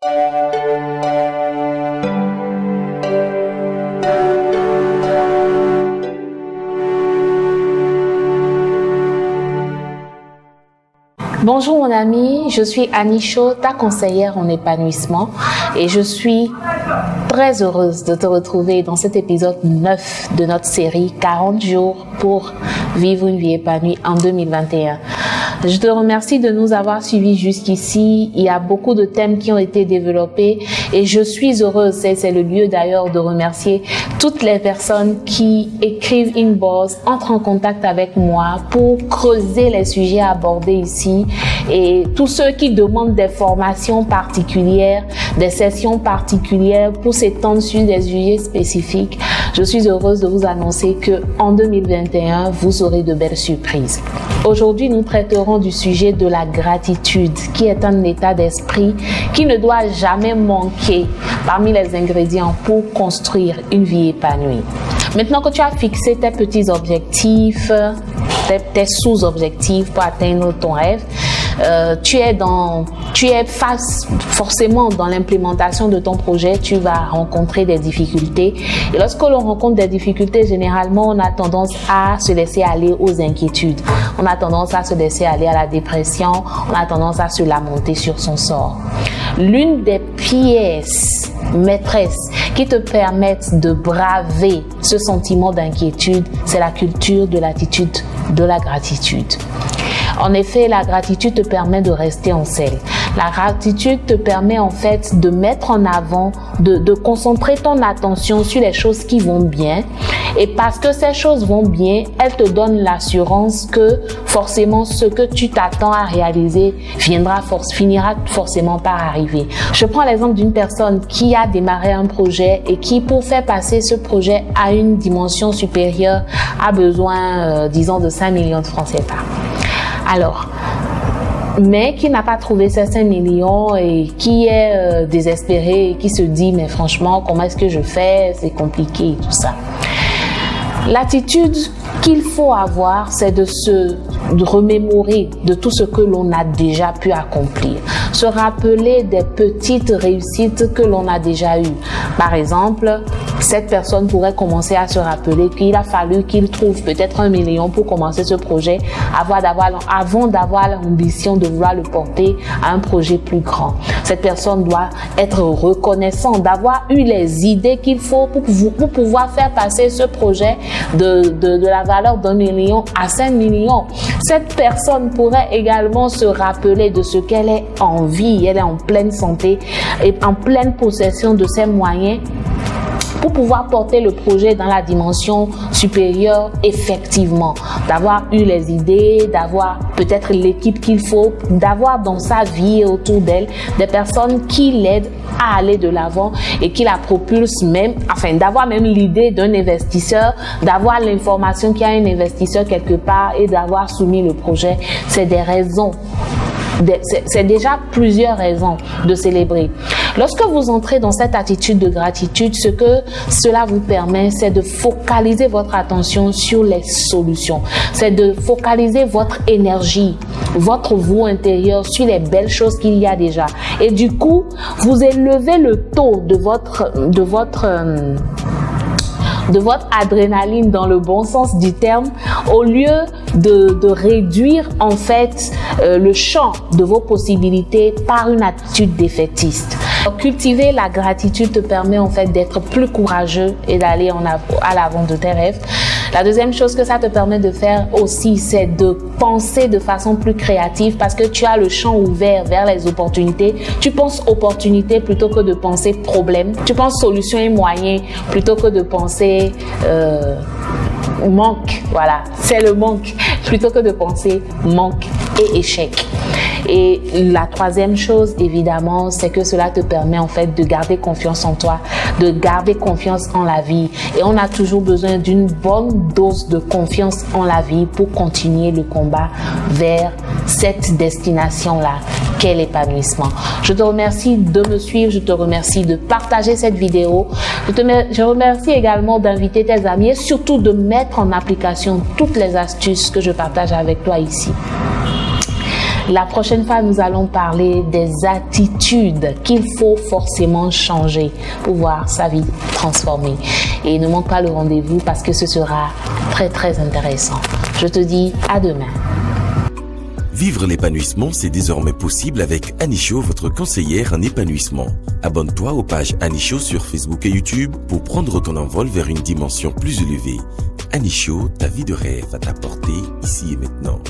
Bonjour mon ami, je suis Annie Cho, ta conseillère en épanouissement et je suis très heureuse de te retrouver dans cet épisode 9 de notre série 40 jours pour vivre une vie épanouie en 2021. Je te remercie de nous avoir suivis jusqu'ici. Il y a beaucoup de thèmes qui ont été développés et je suis heureuse, c'est le lieu d'ailleurs de remercier toutes les personnes qui écrivent inbox, entrent en contact avec moi pour creuser les sujets abordés ici et tous ceux qui demandent des formations particulières, des sessions particulières pour s'étendre sur des sujets spécifiques. Je suis heureuse de vous annoncer que en 2021, vous aurez de belles surprises. Aujourd'hui, nous traiterons du sujet de la gratitude, qui est un état d'esprit qui ne doit jamais manquer parmi les ingrédients pour construire une vie épanouie. Maintenant que tu as fixé tes petits objectifs, tes sous-objectifs pour atteindre ton rêve, tu es face forcément dans l'implémentation de ton projet, tu vas rencontrer des difficultés. Et lorsque l'on rencontre des difficultés, généralement, on a tendance à se laisser aller aux inquiétudes. On a tendance à se laisser aller à la dépression. On a tendance à se lamenter sur son sort. L'une des pièces maîtresses qui te permettent de braver ce sentiment d'inquiétude, c'est la culture de l'attitude de la gratitude. En effet, la gratitude te permet de rester en selle. La gratitude te permet en fait de mettre en avant, de concentrer ton attention sur les choses qui vont bien. Et parce que ces choses vont bien, elles te donnent l'assurance que forcément ce que tu t'attends à réaliser finira forcément par arriver. Je prends l'exemple d'une personne qui a démarré un projet et qui, pour faire passer ce projet à une dimension supérieure, a besoin, disons, de 5 millions de francs CFA. Alors, mais qui n'a pas trouvé ces 5 millions et qui est désespéré et qui se dit, mais franchement, comment est-ce que je fais? C'est compliqué et tout ça. L'attitude qu'il faut avoir, c'est de se remémorer de tout ce que l'on a déjà pu accomplir. Se rappeler des petites réussites que l'on a déjà eues. Par exemple, cette personne pourrait commencer à se rappeler qu'il a fallu qu'il trouve peut-être 1 million pour commencer ce projet avant d'avoir l'ambition de vouloir le porter à un projet plus grand. Cette personne doit être reconnaissante d'avoir eu les idées qu'il faut pour pouvoir faire passer ce projet de la valeur d'1 million à 5 millions. Cette personne pourrait également se rappeler de ce qu'elle est en vie, elle est en pleine santé et en pleine possession de ses moyens pour pouvoir porter le projet dans la dimension supérieure effectivement, d'avoir eu les idées, d'avoir peut-être l'équipe qu'il faut, d'avoir dans sa vie et autour d'elle des personnes qui l'aident à aller de l'avant et qui la propulsent même, enfin d'avoir même l'idée d'un investisseur, d'avoir l'information qu'il y a un investisseur quelque part et d'avoir soumis le projet. C'est des raisons. C'est déjà plusieurs raisons de célébrer. Lorsque vous entrez dans cette attitude de gratitude, ce que cela vous permet, c'est de focaliser votre attention sur les solutions. C'est de focaliser votre énergie, votre vous intérieur sur les belles choses qu'il y a déjà. Et du coup, vous élevez le taux de votre adrénaline dans le bon sens du terme, au lieu de réduire en fait le champ de vos possibilités par une attitude défaitiste. Donc, cultiver la gratitude te permet en fait d'être plus courageux et d'aller à l'avant de tes rêves. La deuxième chose que ça te permet de faire aussi, c'est de penser de façon plus créative parce que tu as le champ ouvert vers les opportunités. Tu penses opportunité plutôt que de penser problème. Tu penses solution et moyen plutôt que de penser manque. Voilà, c'est le manque plutôt que de penser manque et échec. Et la troisième chose, évidemment, c'est que cela te permet en fait de garder confiance en toi, de garder confiance en la vie. Et on a toujours besoin d'une bonne dose de confiance en la vie pour continuer le combat vers cette destination-là, qu'est l'épanouissement. Je te remercie de me suivre, je te remercie de partager cette vidéo. Je remercie également d'inviter tes amis et surtout de mettre en application toutes les astuces que je partage avec toi ici. La prochaine fois, nous allons parler des attitudes qu'il faut forcément changer pour voir sa vie transformée. Et ne manque pas le rendez-vous parce que ce sera très, très intéressant. Je te dis à demain. Vivre l'épanouissement, c'est désormais possible avec Annie Cho, votre conseillère en épanouissement. Abonne-toi aux pages Annie Cho sur Facebook et YouTube pour prendre ton envol vers une dimension plus élevée. Annie Cho, ta vie de rêve à t'apporter ici et maintenant.